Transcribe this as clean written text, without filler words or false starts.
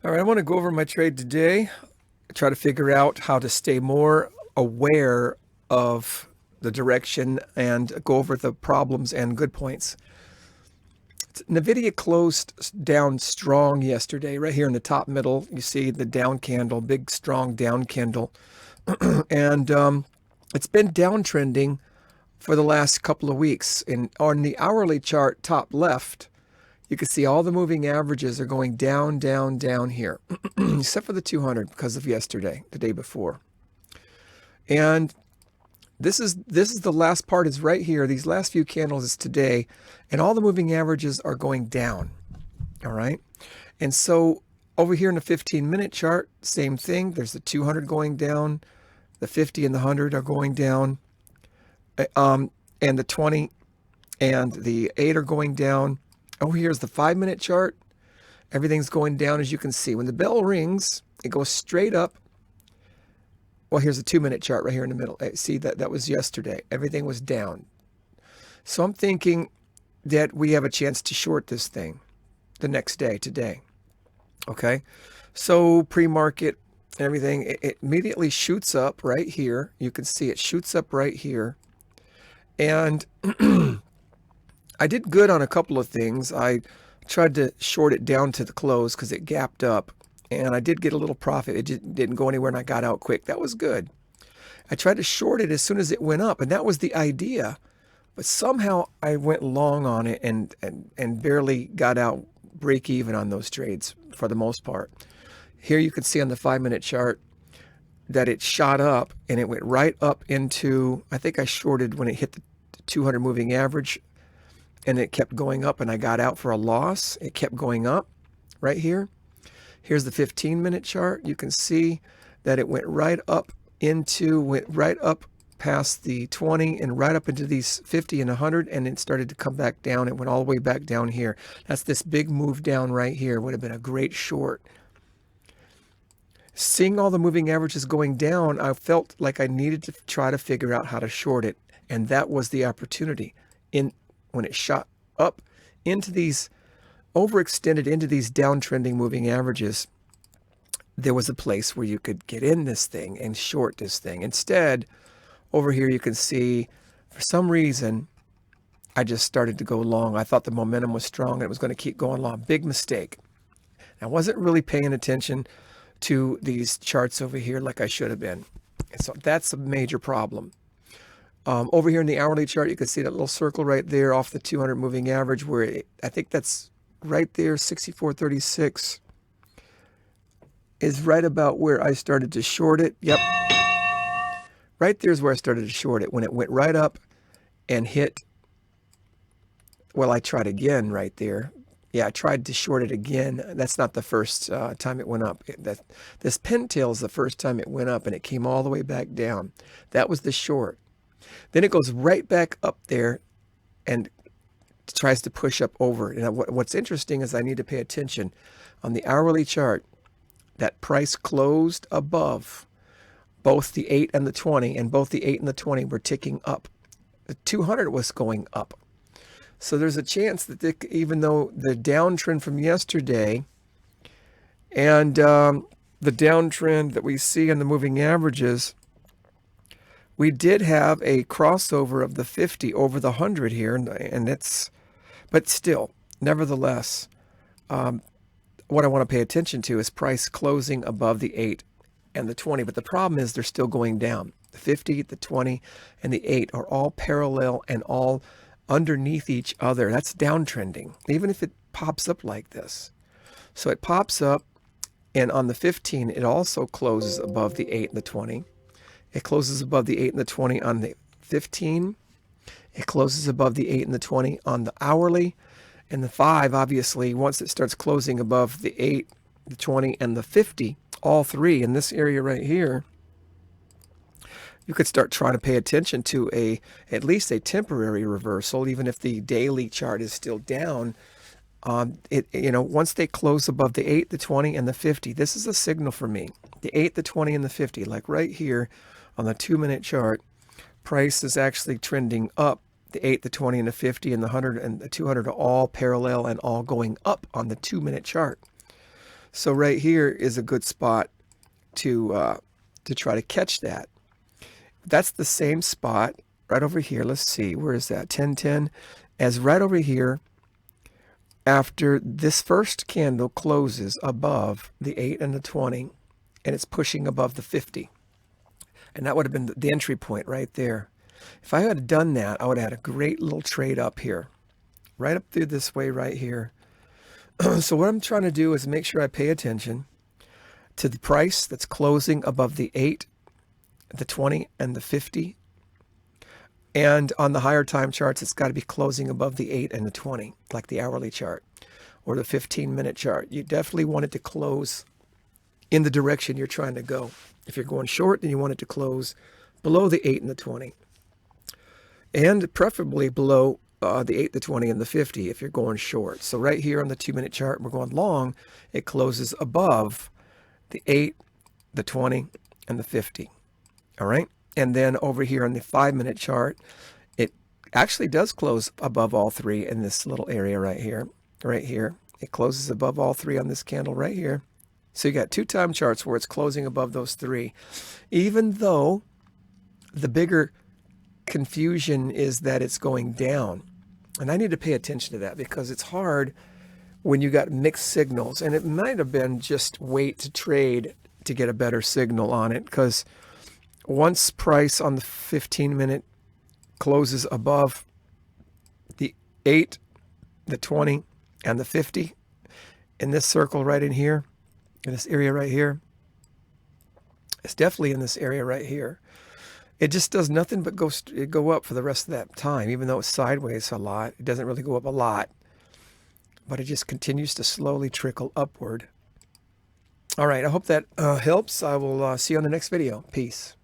All right, I want to go over my trade today, try to figure out how to stay more aware of the direction and go over the problems and good points. NVIDIA closed down strong yesterday, right here in the top middle. You see the down candle, big, strong down candle. and It's been downtrending for the last couple of weeks. And on the hourly chart, top left, you can see all the moving averages are going down, down, down here, except for the 200 because of yesterday, the day before. And this is the last part is right here. These last few candles is today, and all the moving averages are going down. All right. And so over here in the 15-minute chart, same thing. There's the 200 going down, the 50 and the 100 are going down, and the 20 and the 8 are going down. Over here's the 5-minute chart. Everything's going down, as you can see. When the bell rings, it goes straight up. Well, here's the 2-minute chart right here in the middle. See, that was yesterday. Everything was down. So I'm thinking that we have a chance to short this thing the next day, today. Okay? So pre-market, everything, it immediately shoots up right here. You can see it shoots up right here. And I did good on a couple of things. I tried to short it down to the close because it gapped up. And I did get a little profit. It just didn't go anywhere and I got out quick. That was good. I tried to short it as soon as it went up, and that was the idea. But somehow I went long on it and barely got out break even on those trades for the most part. Here you can see on the 5-minute chart that it shot up and it went right up into, I think I shorted when it hit the 200 moving average, and it kept going up and I got out for a loss. It kept going up right here. Here's the 15-minute chart. You can see that it went right up past the 20 and right up into these 50 and 100, and it started to come back down. It went all the way back down here. That's this big move down right here. Would have been a great short. Seeing all the moving averages going down, I felt like I needed to try to figure out how to short it, and that was the opportunity. When it shot up into these, overextended into these downtrending moving averages, there was a place where you could get in this thing and short this thing. Instead, over here you can see, for some reason, I just started to go long. I thought the momentum was strong and it was going to keep going long. Big mistake. I wasn't really paying attention to these charts over here like I should have been. So that's a major problem. Over here in the hourly chart, you can see that little circle right there off the 200 moving average where I think that's right there, 64.36 is right about where I started to short it. Yep. Right there's where I started to short it when it went right up and hit. Well, I tried again right there. Yeah, I tried to short it again. That's not the first time it went up. This pintail is the first time it went up and it came all the way back down. That was the short. Then it goes right back up there and tries to push up over. And what's interesting is I need to pay attention on the hourly chart. That price closed above both the 8 and the 20, and both the 8 and the 20 were ticking up. The 200 was going up. So there's a chance that even though the downtrend from yesterday and the downtrend that we see in the moving averages, we did have a crossover of the 50 over the 100 here, and it's, but still, nevertheless, what I want to pay attention to is price closing above the 8 and the 20. But the problem is they're still going down. The 50, the 20, and the 8 are all parallel and all underneath each other. That's downtrending, even if it pops up like this. So it pops up, and on the 15, it also closes above the 8 and the 20. It closes above the 8 and the 20 on the 15. It closes above the 8 and the 20 on the hourly. And the 5, obviously, once it starts closing above the 8, the 20, and the 50, all three in this area right here, you could start trying to pay attention to at least a temporary reversal, even if the daily chart is still down. Once they close above the 8, the 20, and the 50, this is a signal for me. The 8, the 20, and the 50, like right here on the 2-minute chart, price is actually trending up. The 8, the 20, and the 50, and the 100 and the 200 are all parallel and all going up on the 2-minute chart. So right here is a good spot to try to catch that. That's the same spot right over here. Let's see, where is that? 1010, as right over here after this first candle closes above the 8 and the 20, and it's pushing above the 50. And that would have been the entry point right there. If I had done that, I would have had a great little trade up here, right up through this way right here. So what I'm trying to do is make sure I pay attention to the price that's closing above the 8, the 20, and the 50. And on the higher time charts, it's got to be closing above the 8 and the 20, like the hourly chart or the 15-minute chart. You definitely want it to close in the direction you're trying to go. If you're going short, then you want it to close below the 8 and the 20. And preferably below the 8, the 20, and the 50 if you're going short. So right here on the 2-minute chart, we're going long. It closes above the 8, the 20, and the 50. All right. And then over here on the 5-minute chart, it actually does close above all three in this little area right here. Right here. It closes above all three on this candle right here. So you got 2 time charts where it's closing above those 3. Even though the bigger confusion is that it's going down. And I need to pay attention to that because it's hard when you got mixed signals. And it might have been just wait to trade to get a better signal on it, because once price on the 15-minute closes above the 8, the 20, and the 50 in this circle right in here, in this area right here, it's definitely in this area right here. It just does nothing but go up for the rest of that time, even though it's sideways a lot. It doesn't really go up a lot, but it just continues to slowly trickle upward. All right, I hope that helps. I will see you on the next video. Peace.